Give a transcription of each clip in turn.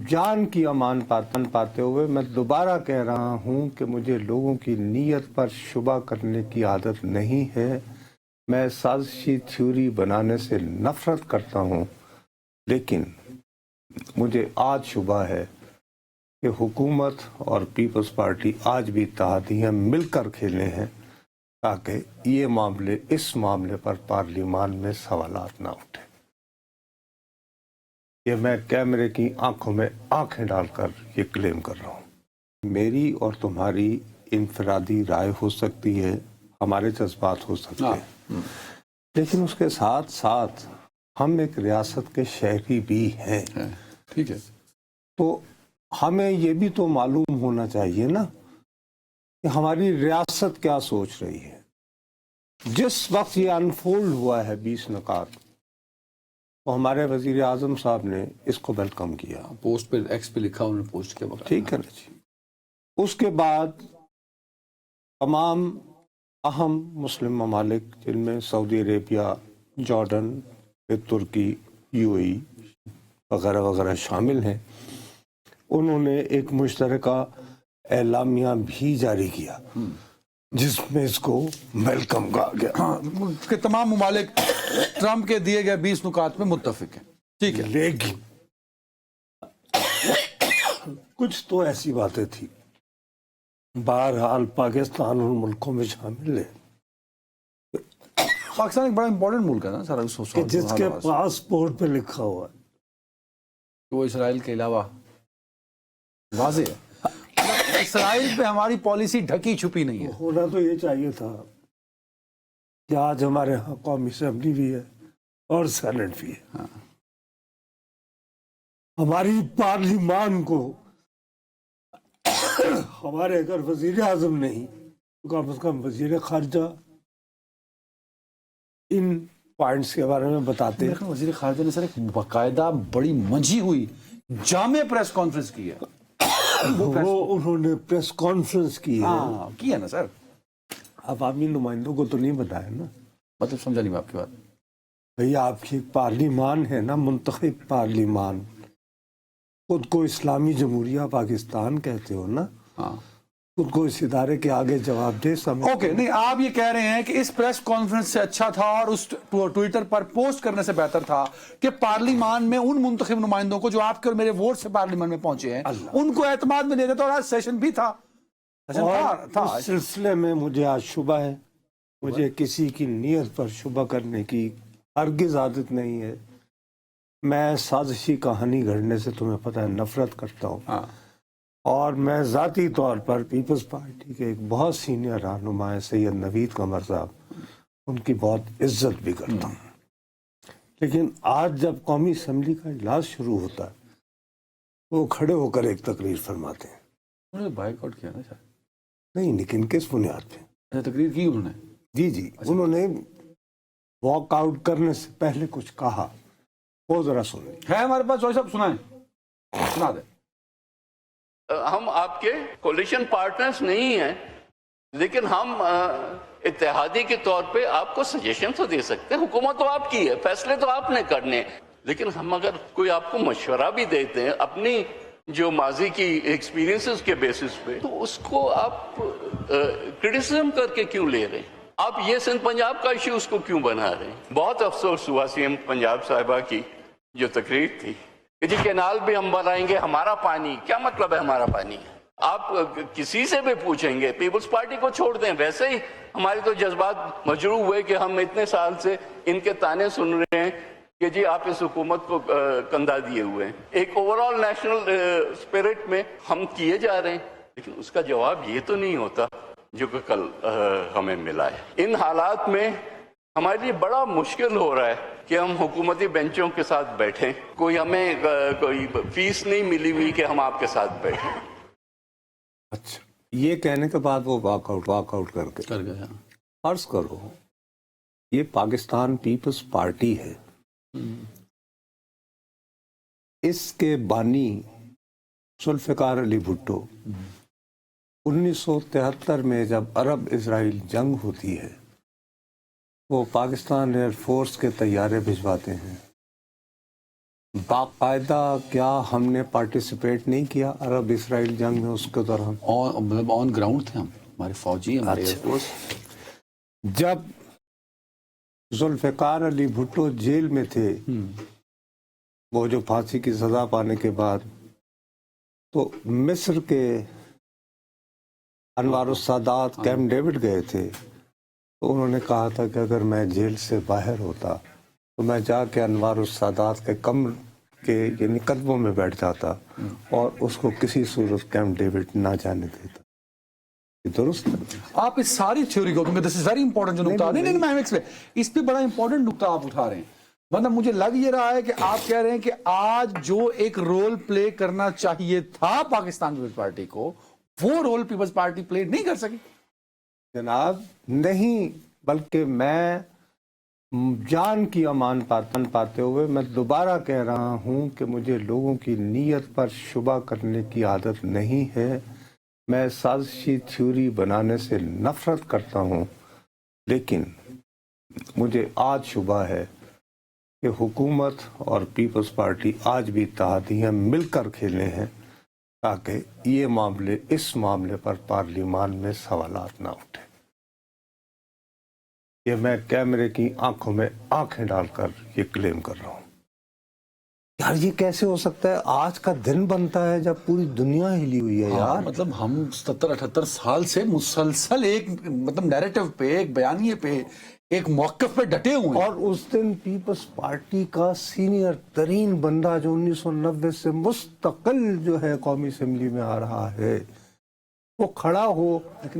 جان کی امان پاتے ہوئے میں دوبارہ کہہ رہا ہوں کہ مجھے لوگوں کی نیت پر شبہ کرنے کی عادت نہیں ہے. میں سازشی تھیوری بنانے سے نفرت کرتا ہوں، لیکن مجھے آج شبہ ہے کہ حکومت اور پیپلز پارٹی آج بھی اتحادیاں مل کر کھیلے ہیں تاکہ اس معاملے پر پارلیمان میں سوالات نہ اٹھیں. یہ میں کیمرے کی آنکھوں میں آنکھیں ڈال کر یہ کلیم کر رہا ہوں. میری اور تمہاری انفرادی رائے ہو سکتی ہے، ہمارے جذبات ہو سکتے ہیں، لیکن اس کے ساتھ ساتھ ہم ایک ریاست کے شہری بھی ہیں. ٹھیک ہے، تو ہمیں یہ بھی تو معلوم ہونا چاہیے نا کہ ہماری ریاست کیا سوچ رہی ہے. جس وقت یہ انفولڈ ہوا ہے 20 نکات، تو ہمارے وزیر اعظم صاحب نے اس کو ویلکم کیا. پوسٹ پہ ایکس پہ لکھا، انہوں نے پوسٹ کیا. ٹھیک ہے نا جی. اس کے بعد تمام اہم مسلم ممالک جن میں سعودی عربیہ، جارڈن، ترکی، UAE وغیرہ وغیرہ شامل ہیں، انہوں نے ایک مشترکہ اعلامیہ بھی جاری کیا جس میں اس کو ویلکم کہا گیا کہ تمام ممالک ٹرمپ کے دیے گئے 20 نکات میں متفق ہیں. ٹھیک ہے، لیکن کچھ تو ایسی باتیں تھیں. بہرحال پاکستان ان ملکوں میں شامل ہے پاکستان ایک بڑا امپورٹنٹ ملک ہے نا سر، کہ جس کے پاسپورٹ پہ لکھا ہوا ہے وہ اسرائیل کے علاوہ واضح ہے. اسرائیل پہ ہماری پالیسی ڈھکی چھپی نہیں ہے. ہونا تو یہ چاہیے تھا کہ آج ہمارے ہاں قومی اسمبلی بھی ہے اور سینٹ بھی ہے. ہماری پارلیمان کو ہمارے اگر وزیر اعظم نہیں تو کم از کم وزیر خارجہ ان پوائنٹس کے بارے میں بتاتے. وزیر خارجہ نے سر ایک باقاعدہ بڑی منجھی ہوئی جامع پریس کانفرنس کی ہے. وہ انہوں نے پریس کانفرنس کی ہے. کی ہے نا سر. عوامی نمائندوں کو تو نہیں بتایا نا. مطلب سمجھا نہیں میں آپ کی بات. بھئی آپ کی پارلیمان ہے نا، منتخب پارلیمان. خود کو اسلامی جمہوریہ پاکستان کہتے ہو نا، خود کو اس ادارے کے آگے جواب دے سمجھتے. اوکے، نہیں آپ یہ کہہ رہے ہیں کہ اس پریس کانفرنس سے اچھا تھا اور اس ٹویٹر پر پوسٹ کرنے سے بہتر تھا کہ پارلیمان میں ان منتخب نمائندوں کو جو آپ کے اور میرے ووٹ سے پارلیمان میں پہنچے ہیں ان کو اعتماد میں لے دیتا. اور آج سیشن بھی تھا. اس سلسلے میں مجھے آج شبہ ہے. مجھے کسی کی نیت پر شبہ کرنے کی ہرگز عادت نہیں ہے. میں سازشی کہانی گھڑنے سے تمہیں پتہ ہے نفرت کرتا ہوں. اور میں ذاتی طور پر پیپلز پارٹی کے ایک بہت سینئر رہنما ہے سید نوید قمر صاحب، ان کی بہت عزت بھی کرتا ہوں. لیکن آج جب قومی اسمبلی کا اجلاس شروع ہوتا ہے وہ کھڑے ہو کر ایک تقریر فرماتے ہیں. انہوں نے بائیک آؤٹ کیا نا سر. نہیں، لیکن کس بنیاد پہ تقریر کی انہوں نے؟ جی انہوں نے واک آؤٹ کرنے سے پہلے کچھ کہا. وہ ذرا سنیں. ہے ہمارے پاس جوئی صاحب، سنائیں، سنا دیں. ہم آپ کے کولیشن پارٹنرز نہیں ہیں، لیکن ہم اتحادی کے طور پہ آپ کو سجیشن تو دے سکتے ہیں. حکومت تو آپ کی ہے، فیصلے تو آپ نے کرنے ہیں، لیکن ہم اگر کوئی آپ کو مشورہ بھی دیتے ہیں اپنی جو ماضی کی ایکسپیرینسز کے بیسس پہ، تو اس کو آپ کرٹیسزم کر کے کیوں لے رہے ہیں؟ آپ یہ سندھ پنجاب کا ایشو اس کو کیوں بنا رہے ہیں؟ بہت افسوس ہوا سی ایم پنجاب صاحبہ کی جو تقریر تھی کہ جی کینال بھی ہم بنائیں گے، ہمارا پانی. کیا مطلب ہے ہمارا پانی؟ آپ کسی سے بھی پوچھیں گے، پیپلز پارٹی کو چھوڑ دیں. ویسے ہی ہمارے تو جذبات مجروح ہوئے کہ ہم اتنے سال سے ان کے تانے سن رہے ہیں کہ جی آپ اس حکومت کو کندھا دیے ہوئے ہیں. ایک اوورآل نیشنل اسپرٹ میں ہم کیے جا رہے ہیں، لیکن اس کا جواب یہ تو نہیں ہوتا جو کہ کل ہمیں ملا ہے. ان حالات میں ہمارے لیے بڑا مشکل ہو رہا ہے کہ ہم حکومتی بینچوں کے ساتھ بیٹھیں. کوئی ہمیں کوئی فیس نہیں ملی ہوئی کہ ہم آپ کے ساتھ بیٹھیں. اچھا، یہ کہنے کے بعد وہ واک آؤٹ کر گیا. فرض کرو یہ پاکستان پیپلز پارٹی ہے، اس کے بانی ذوالفقار علی بھٹو 1973 میں جب عرب اسرائیل جنگ ہوتی ہے وہ پاکستان ایئر فورس کے طیارے بھجواتے ہیں باقاعدہ کیا ہم نے پارٹیسپیٹ نہیں کیا عرب اسرائیل جنگ میں اس کے دوران؟ مطلب آن گراؤنڈ تھے ہم، ہمارے فوجی، ہمارے ایئر فورس. جب ذوالفقار علی بھٹو جیل میں تھے، وہ جو پھانسی کی سزا پانے کے بعد، تو مصر کے انوار السادات کیمپ ڈیوڈ گئے تھے، تو انہوں نے کہا تھا کہ اگر میں جیل سے باہر ہوتا تو میں جا کے انوار السادات کے کمر کے یعنی قدموں میں بیٹھ جاتا اور اس کو کسی صورت کیمپ ڈیوڈ نہ جانے دیتا. یہ درست ہے؟ آپ اس ساری تھیوری کو، کیونکہ دس از ویری امپورٹنٹ جو نقطہ، نہیں میں اس پہ بڑا امپورٹنٹ نقطہ آپ اٹھا رہے ہیں. مطلب مجھے لگ یہ رہا ہے کہ آپ کہہ رہے ہیں کہ آج جو ایک رول پلے کرنا چاہیے تھا پاکستان پیپلز پارٹی کو، وہ رول پیپلز پارٹی پلے نہیں کر سکی. جناب نہیں، بلکہ میں جان کی امان پاتے ہوئے میں دوبارہ کہہ رہا ہوں کہ مجھے لوگوں کی نیت پر شبہ کرنے کی عادت نہیں ہے. میں سازشی تھیوری بنانے سے نفرت کرتا ہوں، لیکن مجھے آج شبہ ہے کہ حکومت اور پیپلز پارٹی آج بھی اتحادیاں مل کر کھیلے ہیں تاکہ اس معاملے پر پارلیمان میں سوالات نہ اٹھیں. یہ میں کیمرے کی آنکھوں میں آنکھیں ڈال کر یہ کلیم کر رہا ہوں. یار یہ کیسے ہو سکتا ہے؟ آج کا دن بنتا ہے جب پوری دنیا ہلی ہوئی ہے یار. مطلب ہم 77-78 سال سے مسلسل ایک مطلب نیریٹو پہ، ایک بیانیے پہ، ایک موقف پہ ڈٹے ہوئے ہیں. اور اس دن پیپلز پارٹی کا سینئر ترین بندہ جو 1990 سے مستقل جو ہے قومی اسمبلی میں آ رہا ہے، وہ کھڑا ہو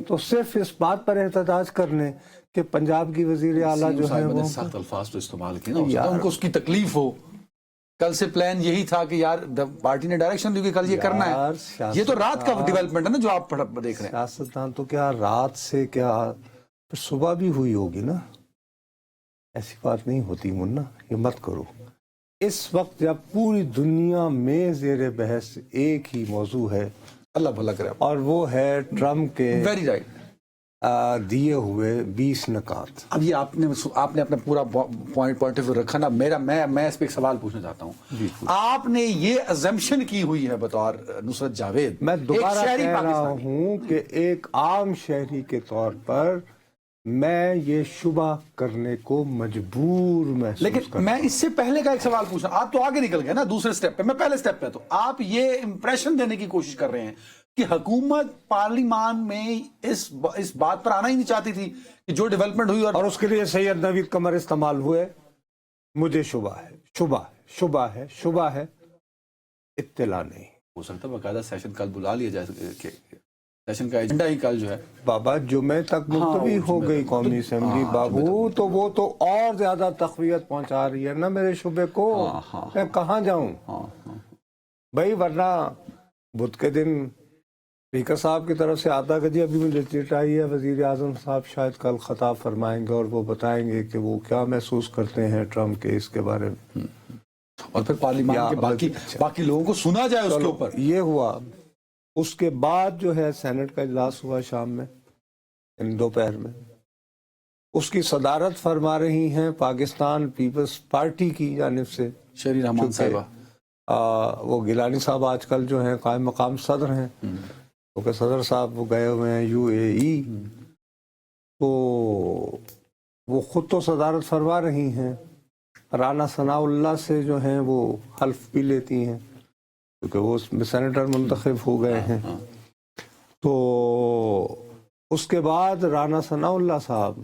تو صرف اس بات پر احتجاج کرنے کہ پنجاب کی وزیر اعلیٰ جو ہے وہ سخت الفاظ تو استعمال کیے نا، ان کو اس کی تکلیف ہو. کل سے پلان یہی تھا کہ یار پارٹی نے ڈائریکشن دی کہ کل یہ کرنا ہے. یہ تو رات کا ڈیولپمنٹ ہے نا جو آپ دیکھ رہے ہیں. سیاستدان تو کیا رات سے کیا پھر صبح بھی ہوئی ہوگی نا. ایسی بات نہیں ہوتی منا، یہ مت کرو. اس وقت جب پوری دنیا میں زیر بحث ایک ہی موضوع ہے، اللہ بھلا کرے، اور وہ ہے ٹرمپ کے ویری رائٹ دیے ہوئے 20 نکات. اب یہ آپ نے اپنا پورا پوائنٹ آف ویو رکھا نا. میں اس پہ ایک سوال پوچھنا چاہتا ہوں. آپ نے یہ ازمپشن کی ہوئی ہے بطور نصرت جاوید، میں دوبارہ کہہ رہا ہوں کہ ایک عام شہری کے طور پر میں یہ شبہ کرنے کو مجبور محسوس لیکن کرتا میں اس سے پہلے کا ایک سوال پوچھنا. آپ تو آگے نکل گئے نا دوسرے سٹیپ پہ، میں پہلے سٹیپ پہ. تو آپ یہ امپریشن دینے کی کوشش کر رہے ہیں کہ حکومت پارلیمان میں اس بات پر آنا ہی نہیں چاہتی تھی کہ جو ڈیولپمنٹ ہوئی اور اس کے لیے سید نوید قمر استعمال ہوئے. مجھے شبہ ہے، اطلاع نہیں. ہو سکتا ہے باقاعدہ سیشن کل بلا لیا جائے کہ سیشن کا ایجنڈا ہی کل جو ہے بابا جمعے تک ملتوی ہو گئی قومی اسمبلی بابو، تو وہ تو اور زیادہ تقویت پہنچا رہی ہے نا میرے شبے کو. میں کہاں جاؤں بھائی؟ ورنہ بدھ کے دن اسپیکر صاحب کی طرف سے آتا کہ جی ابھی مجھے چٹ آئی ہے، وزیر اعظم صاحب شاید کل خطاب فرمائیں گے اور وہ بتائیں گے کہ وہ کیا محسوس کرتے ہیں ٹرمپ کے اس کے بارے میں، اور پھر پارلیمان کے باقی لوگوں کو سنا جائے اس کے اوپر. یہ ہوا. اس کے بعد جو ہے سینٹ کا اجلاس ہوا شام میں، دوپہر میں. اس کی صدارت فرما رہی ہیں پاکستان پیپلز پارٹی کی جانب سے شری رحمان صاحبہ. وہ گیلانی صاحب آج کل جو ہیں قائم مقام صدر ہیں، کیونکہ صدر صاحب وہ گئے ہوئے ہیں UAE، تو وہ خود تو صدارت فرما رہی ہیں. رانا ثناء اللہ سے جو ہیں وہ حلف بھی لیتی ہیں کیونکہ وہ اس میں سینیٹر منتخب ہو گئے ہیں. تو اس کے بعد رانا ثناء اللہ صاحب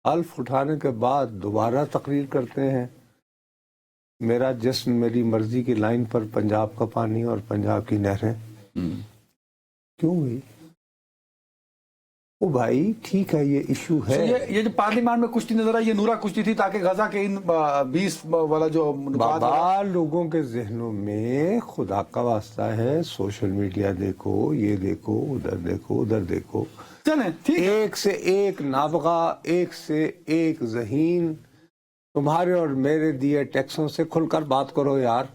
حلف اٹھانے کے بعد دوبارہ تقریر کرتے ہیں، میرا جسم میری مرضی کی لائن پر پنجاب کا پانی اور پنجاب کی نہریں. کیوں ہوئی؟ او بھائی ٹھیک ہے یہ ایشو ہے. یہ جو پارلیمان میں کشتی نظر آئی، یہ نورا کشتی تھی تاکہ غزہ کے ان 20 والا جو بابا لوگوں کے ذہنوں میں خدا کا واسطہ ہے، سوشل میڈیا دیکھو، یہ دیکھو، ادھر دیکھو، ادھر دیکھو، ایک سے ایک نابغہ، ایک سے ایک ذہین. تمہارے اور میرے دیے ٹیکسوں سے کھل کر بات کرو یار.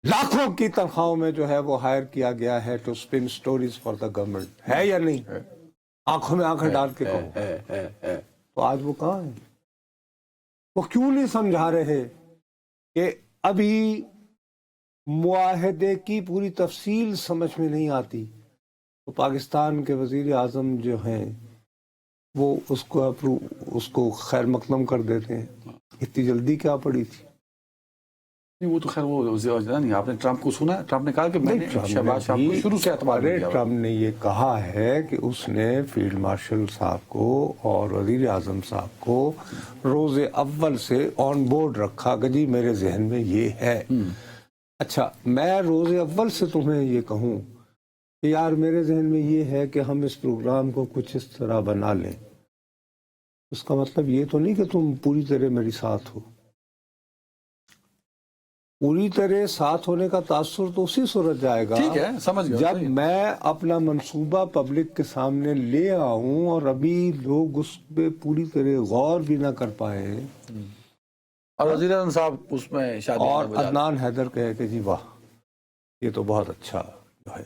لاکھوں کی تنخواہوں میں جو ہے وہ ہائر کیا گیا ہے to spin stories for the government, ہے یا نہیں؟ آنکھوں میں آنکھیں ڈال کے کہو. تو آج وہ کہاں ہے؟ وہ کیوں نہیں سمجھا رہے کہ ابھی معاہدے کی پوری تفصیل سمجھ میں نہیں آتی تو پاکستان کے وزیر اعظم جو ہیں وہ اس کو خیر مقدم کر دیتے ہیں. اتنی جلدی کیا پڑی تھی؟ نہیں وہ تو خیر وہ نہیں. آپ نے ٹرمپ کو سنا ہے؟ ٹرمپ نے کہا کہ میں نے شہباز شاہ کو شروع سے اعتماد نہیں کیا. ٹرمپ نے یہ کہا ہے کہ اس نے فیلڈ مارشل صاحب کو اور وزیر اعظم صاحب کو روز اول سے آن بورڈ رکھا کہ جی میرے ذہن میں یہ ہے. اچھا میں روز اول سے تمہیں یہ کہوں کہ یار میرے ذہن میں یہ ہے کہ ہم اس پروگرام کو کچھ اس طرح بنا لیں، اس کا مطلب یہ تو نہیں کہ تم پوری طرح میری ساتھ ہو. پوری طرح ساتھ ہونے کا تاثر تو اسی صورت جائے گا ٹھیک ہے سمجھ گیا جب میں اپنا منصوبہ پبلک کے سامنے لے آؤں اور ابھی لوگ اس پہ پوری طرح غور بھی نہ کر پائے اور وزیر اعظم صاحب اس میں شادی اور عدنان حیدر کہے کہ جی واہ یہ تو بہت اچھا جو ہے